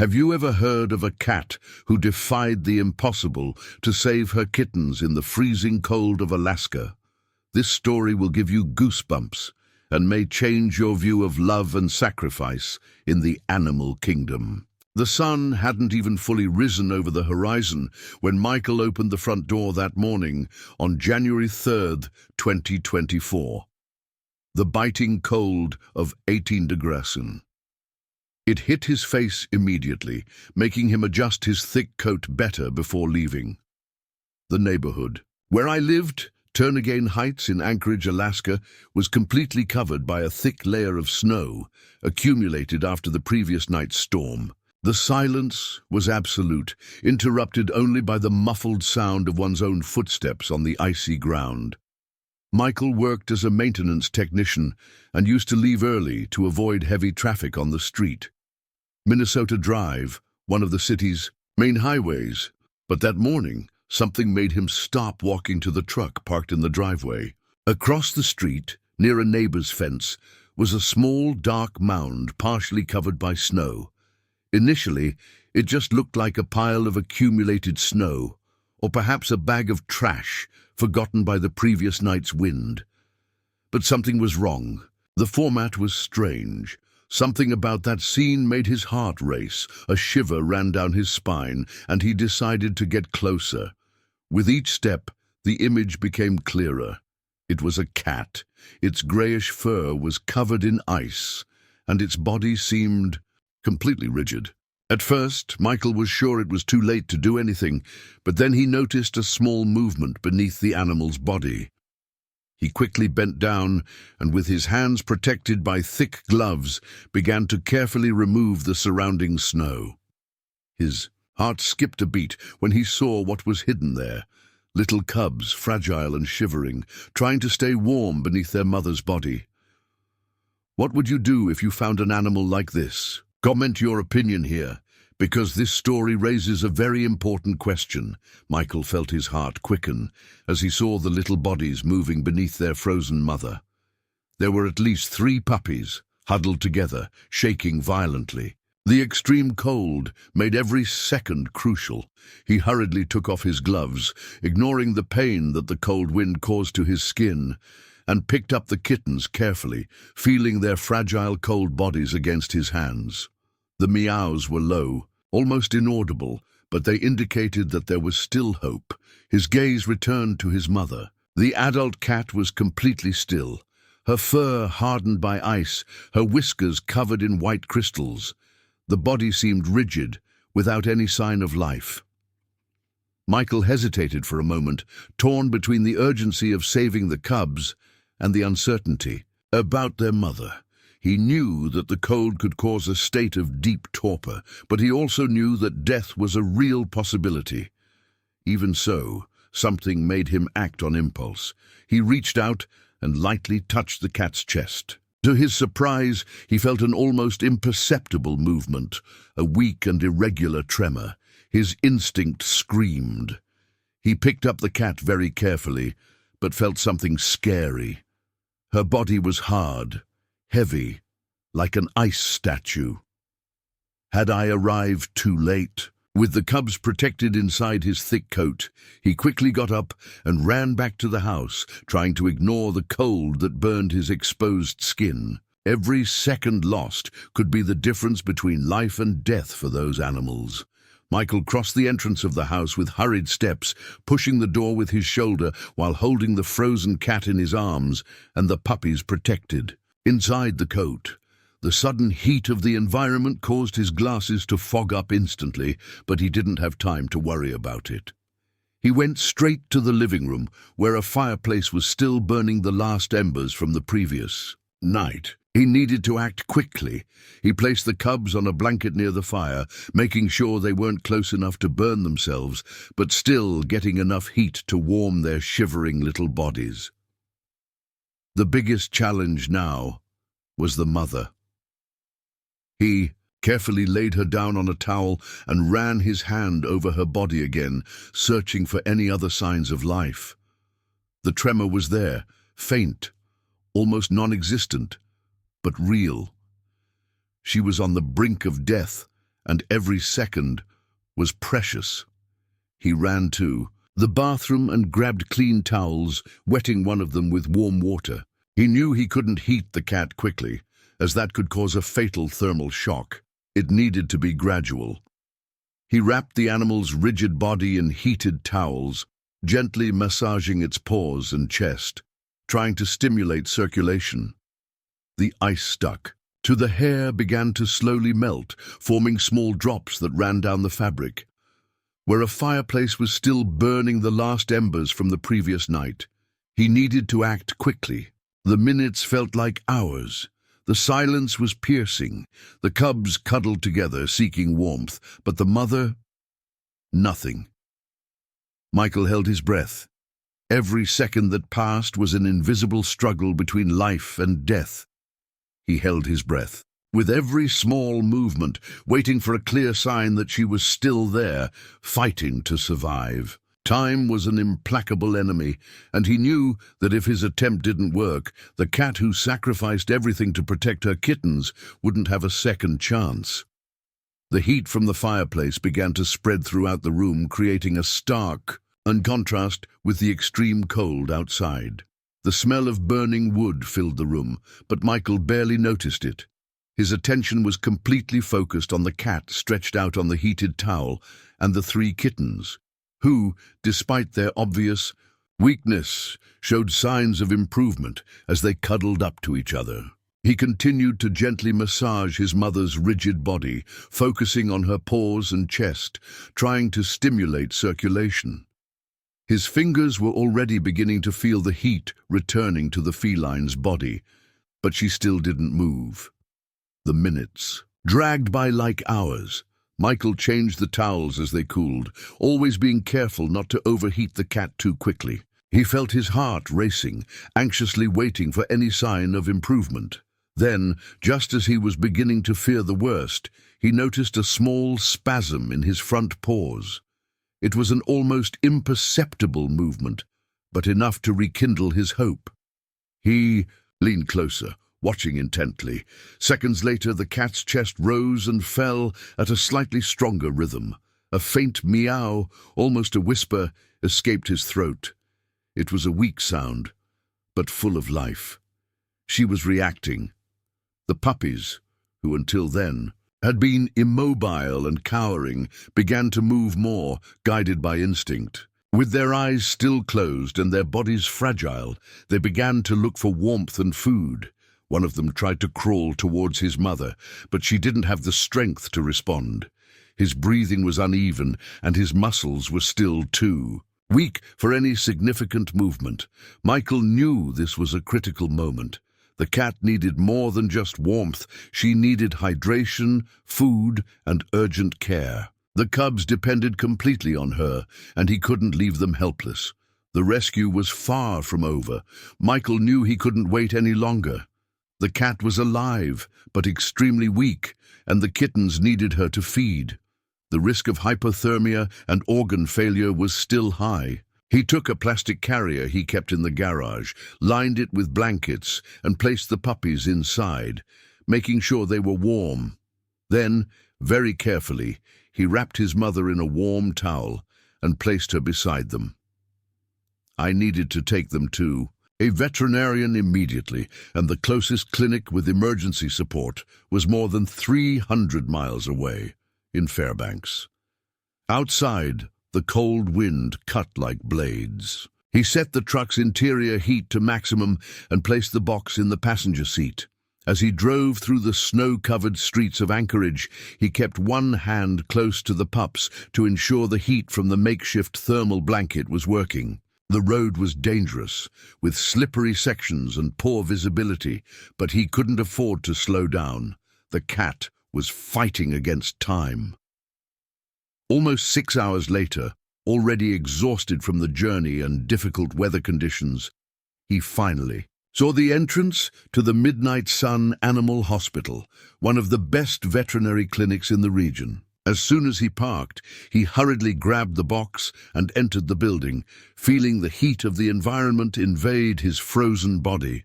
Have you ever heard of a cat who defied the impossible to save her kittens in the freezing cold of Alaska? This story will give you goosebumps and may change your view of love and sacrifice in the animal kingdom. The sun hadn't even fully risen over the horizon when Michael opened the front door that morning on January 3rd, 2024. The biting cold of 18 degrees. It hit his face immediately, making him adjust his thick coat better before leaving. The neighborhood where I lived, Turnagain Heights in Anchorage, Alaska, was completely covered by a thick layer of snow accumulated after the previous night's storm. The silence was absolute, interrupted only by the muffled sound of one's own footsteps on the icy ground. Michael worked as a maintenance technician and used to leave early to avoid heavy traffic on the street. Minnesota Drive, one of the city's main highways, but that morning, something made him stop walking to the truck parked in the driveway. Across the street, near a neighbor's fence, was a small, dark mound partially covered by snow. Initially, it just looked like a pile of accumulated snow, or perhaps a bag of trash forgotten by the previous night's wind. But something was wrong. The format was strange. Something about that scene made his heart race. A shiver ran down his spine, and he decided to get closer. With each step, the image became clearer. It was a cat. Its grayish fur was covered in ice, and its body seemed completely rigid. At first, Michael was sure it was too late to do anything, but then he noticed a small movement beneath the animal's body. He quickly bent down and, with his hands protected by thick gloves, began to carefully remove the surrounding snow. His heart skipped a beat when he saw what was hidden there. Little cubs, fragile and shivering, trying to stay warm beneath their mother's body. What would you do if you found an animal like this? Comment your opinion here, because this story raises a very important question. Michael felt his heart quicken as he saw the little bodies moving beneath their frozen mother. There were at least 3 puppies, huddled together, shaking violently. The extreme cold made every second crucial. He hurriedly took off his gloves, ignoring the pain that the cold wind caused to his skin, and picked up the kittens carefully, feeling their fragile cold bodies against his hands. The meows were low, almost inaudible, but they indicated that there was still hope. His gaze returned to his mother. The adult cat was completely still, her fur hardened by ice, her whiskers covered in white crystals. The body seemed rigid, without any sign of life. Michael hesitated for a moment, torn between the urgency of saving the cubs and the uncertainty about their mother. He knew that the cold could cause a state of deep torpor, but he also knew that death was a real possibility. Even so, something made him act on impulse. He reached out and lightly touched the cat's chest. To his surprise, he felt an almost imperceptible movement, a weak and irregular tremor. His instinct screamed. He picked up the cat very carefully, but felt something scary. Her body was hard, heavy, like an ice statue. Had I arrived too late? With the cubs protected inside his thick coat, he quickly got up and ran back to the house, trying to ignore the cold that burned his exposed skin. Every second lost could be the difference between life and death for those animals. Michael crossed the entrance of the house with hurried steps, pushing the door with his shoulder while holding the frozen cat in his arms and the puppies protected. Inside the coat, the sudden heat of the environment caused his glasses to fog up instantly, but he didn't have time to worry about it. He went straight to the living room, where a fireplace was still burning the last embers from the previous night. He needed to act quickly. He placed the cubs on a blanket near the fire, making sure they weren't close enough to burn themselves, but still getting enough heat to warm their shivering little bodies. The biggest challenge now was the mother. He carefully laid her down on a towel and ran his hand over her body again, searching for any other signs of life. The tremor was there, faint, almost non-existent, but real. She was on the brink of death, and every second was precious. He ran to the bathroom and grabbed clean towels, wetting one of them with warm water. He knew he couldn't heat the cat quickly, as that could cause a fatal thermal shock. It needed to be gradual. He wrapped the animal's rigid body in heated towels, gently massaging its paws and chest, trying to stimulate circulation. The ice stuck. The hair began to slowly melt, forming small drops that ran down the fabric. Where a fireplace was still burning the last embers from the previous night, he needed to act quickly. The minutes felt like hours. The silence was piercing. The cubs cuddled together, seeking warmth, but the mother, nothing. Michael held his breath. Every second that passed was an invisible struggle between life and death. He held his breath, with every small movement, waiting for a clear sign that she was still there, fighting to survive. Time was an implacable enemy, and he knew that if his attempt didn't work, the cat who sacrificed everything to protect her kittens wouldn't have a second chance. The heat from the fireplace began to spread throughout the room, creating a stark contrast with the extreme cold outside. The smell of burning wood filled the room, but Michael barely noticed it. His attention was completely focused on the cat stretched out on the heated towel and the 3 kittens, who, despite their obvious weakness, showed signs of improvement as they cuddled up to each other. He continued to gently massage his mother's rigid body, focusing on her paws and chest, trying to stimulate circulation. His fingers were already beginning to feel the heat returning to the feline's body, but she still didn't move. The minutes dragged by like hours. Michael changed the towels as they cooled, always being careful not to overheat the cat too quickly. He felt his heart racing, anxiously waiting for any sign of improvement. Then, just as he was beginning to fear the worst, he noticed a small spasm in his front paws. It was an almost imperceptible movement, but enough to rekindle his hope. He leaned closer, watching intently. Seconds later, the cat's chest rose and fell at a slightly stronger rhythm. A faint meow, almost a whisper, escaped his throat. It was a weak sound, but full of life. She was reacting. The puppies, who until then had been immobile and cowering, began to move more, guided by instinct. With their eyes still closed and their bodies fragile, they began to look for warmth and food. One of them tried to crawl towards his mother, but she didn't have the strength to respond. His breathing was uneven, and his muscles were still too weak for any significant movement. Michael knew this was a critical moment. The cat needed more than just warmth. She needed hydration, food, and urgent care. The cubs depended completely on her, and he couldn't leave them helpless. The rescue was far from over. Michael knew he couldn't wait any longer. The cat was alive, but extremely weak, and the kittens needed her to feed. The risk of hypothermia and organ failure was still high. He took a plastic carrier he kept in the garage, lined it with blankets, and placed the puppies inside, making sure they were warm. Then, very carefully, he wrapped his mother in a warm towel and placed her beside them. I needed to take them to a veterinarian immediately, and the closest clinic with emergency support was more than 300 miles away, in Fairbanks. Outside, the cold wind cut like blades. He set the truck's interior heat to maximum and placed the box in the passenger seat. As he drove through the snow-covered streets of Anchorage, he kept one hand close to the pups to ensure the heat from the makeshift thermal blanket was working. The road was dangerous, with slippery sections and poor visibility, but he couldn't afford to slow down. The cat was fighting against time. Almost 6 hours later, already exhausted from the journey and difficult weather conditions, he finally saw the entrance to the Midnight Sun Animal Hospital, one of the best veterinary clinics in the region. As soon as he parked, he hurriedly grabbed the box and entered the building, feeling the heat of the environment invade his frozen body.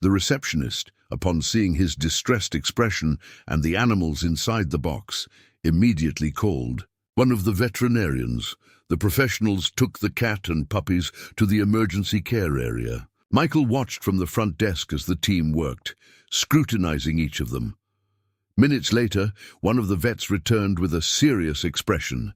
The receptionist, upon seeing his distressed expression and the animals inside the box, immediately called one of the veterinarians. The professionals took the cat and puppies to the emergency care area. Michael watched from the front desk as the team worked, scrutinizing each of them. Minutes later, one of the vets returned with a serious expression.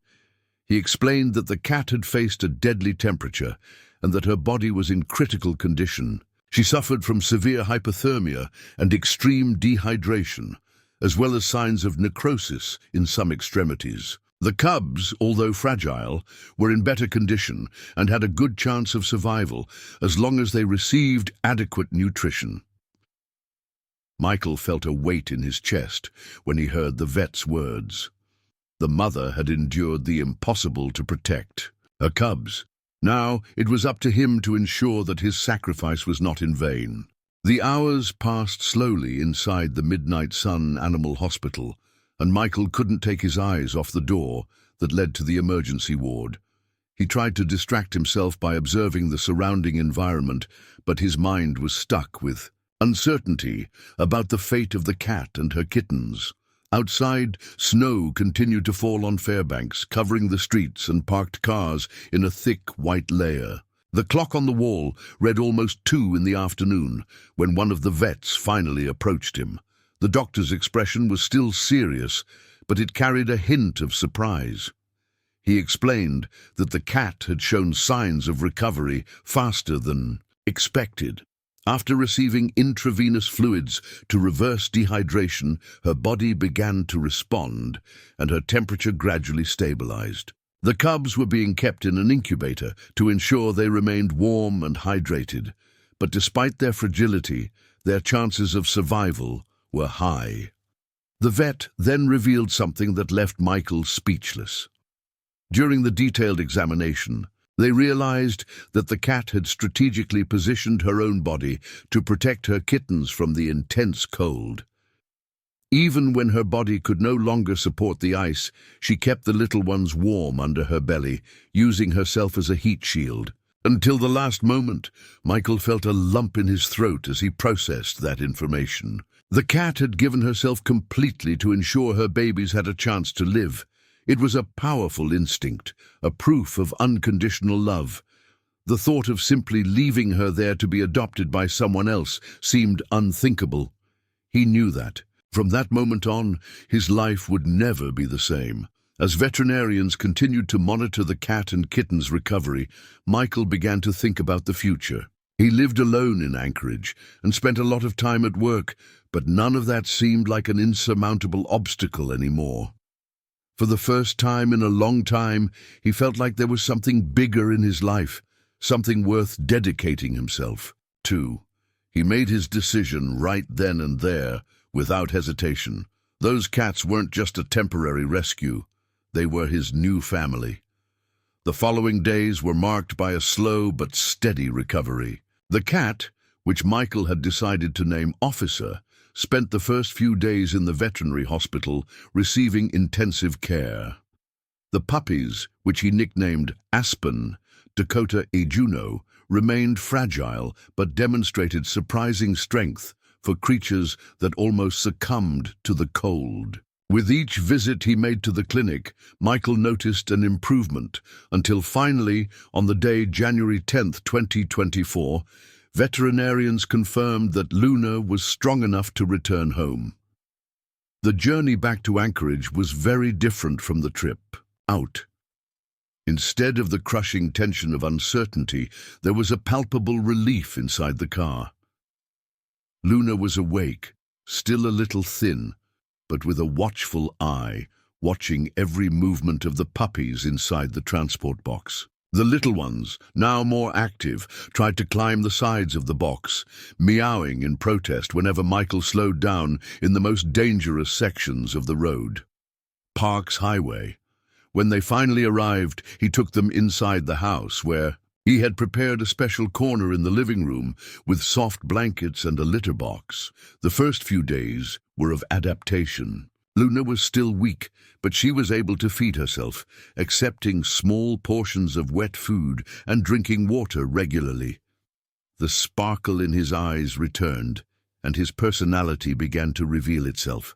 He explained that the cat had faced a deadly temperature and that her body was in critical condition. She suffered from severe hypothermia and extreme dehydration, as well as signs of necrosis in some extremities. The cubs, although fragile, were in better condition and had a good chance of survival as long as they received adequate nutrition. Michael felt a weight in his chest when he heard the vet's words. The mother had endured the impossible to protect her cubs. Now it was up to him to ensure that his sacrifice was not in vain. The hours passed slowly inside the Midnight Sun Animal Hospital, and Michael couldn't take his eyes off the door that led to the emergency ward. He tried to distract himself by observing the surrounding environment, but his mind was stuck with uncertainty about the fate of the cat and her kittens. Outside, snow continued to fall on Fairbanks, covering the streets and parked cars in a thick white layer. The clock on the wall read almost 2 in the afternoon when one of the vets finally approached him. The doctor's expression was still serious, but it carried a hint of surprise. He explained that the cat had shown signs of recovery faster than expected. After receiving intravenous fluids to reverse dehydration, her body began to respond, and her temperature gradually stabilized. The cubs were being kept in an incubator to ensure they remained warm and hydrated, but despite their fragility, their chances of survival were high. The vet then revealed something that left Michael speechless. During the detailed examination, they realized that the cat had strategically positioned her own body to protect her kittens from the intense cold. Even when her body could no longer support the ice, she kept the little ones warm under her belly, using herself as a heat shield. Until the last moment, Michael felt a lump in his throat as he processed that information. The cat had given herself completely to ensure her babies had a chance to live. It was a powerful instinct, a proof of unconditional love. The thought of simply leaving her there to be adopted by someone else seemed unthinkable. He knew that. From that moment on, his life would never be the same. As veterinarians continued to monitor the cat and kitten's recovery, Michael began to think about the future. He lived alone in Anchorage and spent a lot of time at work, but none of that seemed like an insurmountable obstacle anymore. For the first time in a long time, he felt like there was something bigger in his life, something worth dedicating himself to. He made his decision right then and there, without hesitation. Those cats weren't just a temporary rescue. They were his new family. The following days were marked by a slow but steady recovery. The cat, which Michael had decided to name Officer, spent the first few days in the veterinary hospital receiving intensive care. The puppies, which he nicknamed Aspen, Dakota, and Juno, remained fragile but demonstrated surprising strength for creatures that almost succumbed to the cold. With each visit he made to the clinic, Michael noticed an improvement, until finally, on the day January 10th, 2024, veterinarians confirmed that Luna was strong enough to return home. The journey back to Anchorage was very different from the trip out. Instead of the crushing tension of uncertainty, there was a palpable relief inside the car. Luna was awake, still a little thin, but with a watchful eye, watching every movement of the puppies inside the transport box. The little ones, now more active, tried to climb the sides of the box, meowing in protest whenever Michael slowed down in the most dangerous sections of the road. Parks Highway. When they finally arrived, he took them inside the house, where he had prepared a special corner in the living room with soft blankets and a litter box. The first few days were of adaptation. Luna was still weak, but she was able to feed herself, accepting small portions of wet food and drinking water regularly. The sparkle in his eyes returned, and his personality began to reveal itself.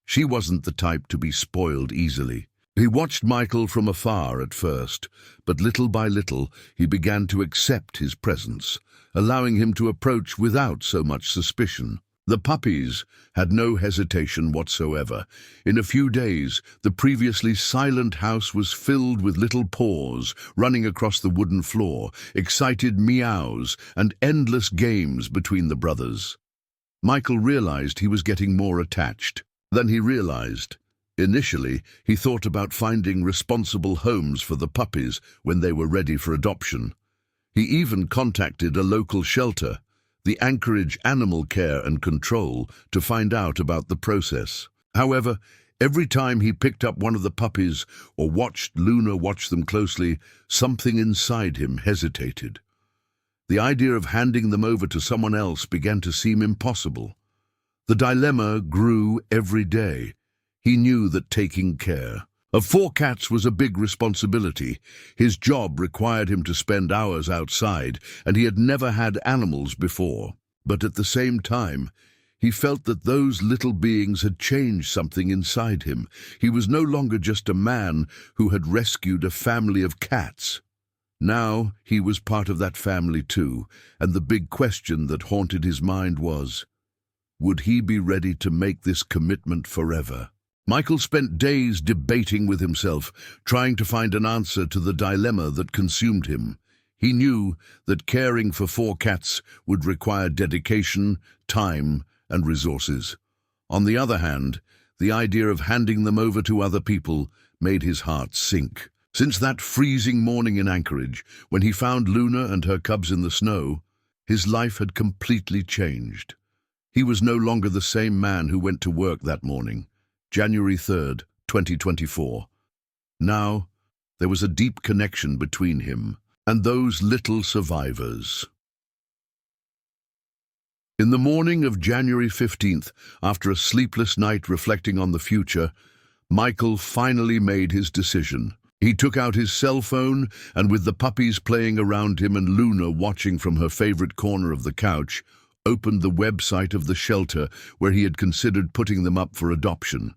She wasn't the type to be spoiled easily. He watched Michael from afar at first, but little by little he began to accept his presence, allowing him to approach without so much suspicion. The puppies had no hesitation whatsoever. In a few days, the previously silent house was filled with little paws running across the wooden floor, excited meows, and endless games between the brothers. Michael realized he was getting more attached than he realized. Initially, he thought about finding responsible homes for the puppies when they were ready for adoption. He even contacted a local shelter, the Anchorage Animal Care and Control, to find out about the process. However, every time he picked up one of the puppies or watched Luna watch them closely, something inside him hesitated. The idea of handing them over to someone else began to seem impossible. The dilemma grew every day. He knew that taking care of 4 cats was a big responsibility. His job required him to spend hours outside, and he had never had animals before. But at the same time, he felt that those little beings had changed something inside him. He was no longer just a man who had rescued a family of cats. Now he was part of that family too, and the big question that haunted his mind was, would he be ready to make this commitment forever? Michael spent days debating with himself, trying to find an answer to the dilemma that consumed him. He knew that caring for 4 cats would require dedication, time, and resources. On the other hand, the idea of handing them over to other people made his heart sink. Since that freezing morning in Anchorage, when he found Luna and her cubs in the snow, his life had completely changed. He was no longer the same man who went to work that morning. January 3rd, 2024. Now, there was a deep connection between him and those little survivors. In the morning of January 15th, after a sleepless night reflecting on the future, Michael finally made his decision. He took out his cell phone, and with the puppies playing around him and Luna watching from her favorite corner of the couch, opened the website of the shelter where he had considered putting them up for adoption.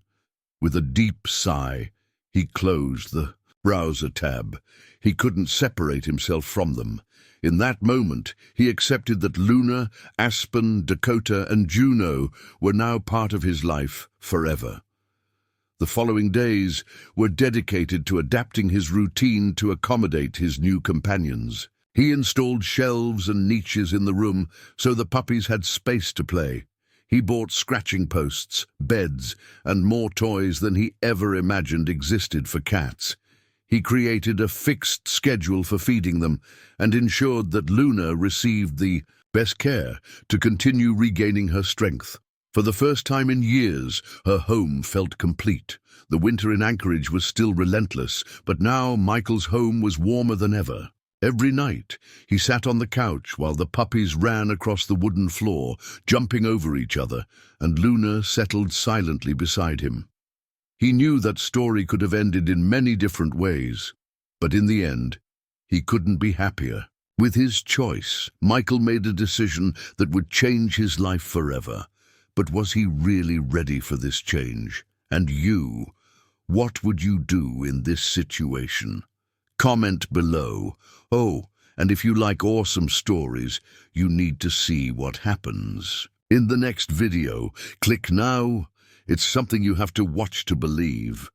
With a deep sigh, he closed the browser tab. He couldn't separate himself from them. In that moment, he accepted that Luna, Aspen, Dakota, and Juno were now part of his life forever. The following days were dedicated to adapting his routine to accommodate his new companions. He installed shelves and niches in the room so the puppies had space to play. He bought scratching posts, beds, and more toys than he ever imagined existed for cats. He created a fixed schedule for feeding them and ensured that Luna received the best care to continue regaining her strength. For the first time in years, her home felt complete. The winter in Anchorage was still relentless, but now Michael's home was warmer than ever. Every night, he sat on the couch while the puppies ran across the wooden floor, jumping over each other, and Luna settled silently beside him. He knew that story could have ended in many different ways, but in the end, he couldn't be happier. With his choice, Michael made a decision that would change his life forever. But was he really ready for this change? And you, what would you do in this situation? Comment below. Oh, and if you like awesome stories, you need to see what happens in the next video. Click now. It's something you have to watch to believe.